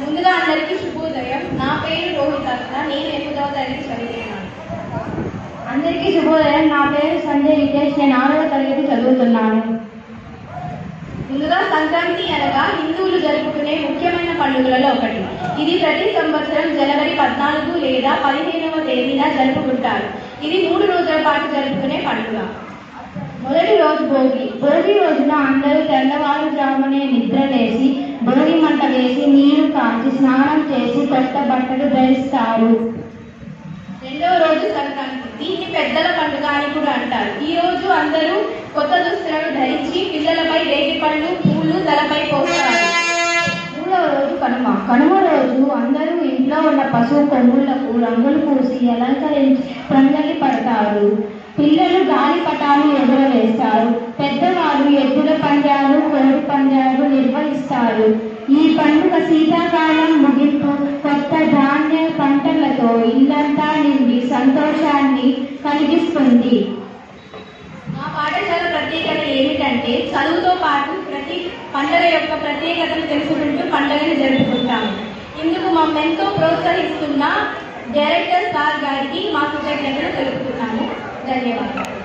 ముందుగా అందరికీ శుభోదయం. నా పేరు రోహితత్న. నేను 8వ తరగతి చదువుతున్నాను. అందరికీ శుభోదయం. నా పేరు సంజయ్ విజేష్. నేను 6వ తరగతి చదువుతున్నాను. ముందుగా సంక్రాంతి అనగా హిందువులు జరుపుకునే ముఖ్యమైన పండుగలలో ఒకటి. ఇది ప్రతి సంవత్సరం జనవరి 14 లేదా 15వ తేదీన జరుపుకుంటారు. ఇది 3 రోజుల పాటు జరుపుకునే పండుగ. మొదటి రోజు భోగి. భోగి రోజున అందరూ తెల్లవారుజామునే నిద్రలేసి భోగి మంట వేసి నీరు కాచి స్నానం చేసి కొత్త బట్టలు ధరిస్తారు. రెండవ రోజు సంక్రాంతి. దీన్ని పెద్దల పండుగ అని కూడా అంటారు. ఈ రోజు అందరూ కొత్త దుస్తులను ధరించి పిల్లలపై రేగిపళ్ళు పూలు తలపై పోస్తారు. మూడవ రోజు కనుమ. కనుమ రోజు అందరూ ఇంట్లో ఉన్న పశువు కొమ్ములకు రంగులు పూసి అలంకరించి పొంగలి పడతారు. పిల్లలు గాలిపటాలు ఎగురవేస్తారు. పెద్దవారు ఎద్దుల పందాలు కోడి పందాలు నిర్వహిస్తారు. ఈ పండుగ శీతాకాలం ముగింపు కొత్త ధాన్య పంటలతో ఇల్లంతా నిండి సంతోషాన్ని కలిగిస్తుంది. మా పాఠశాల ప్రత్యేకత ఏమిటంటే చదువుతో పాటు ప్రతి పండుగ యొక్క ప్రత్యేకతను తెలుసుకుంటూ పండుగని జరుపుకుంటాము. ఇందుకు మమ్మల్ని ఎంతో ప్రోత్సహిస్తున్న డైరెక్టర్ సార్ గారికి మా కృతజ్ఞతలు తెలుపుతున్నాము. ధన్యవాదాలు.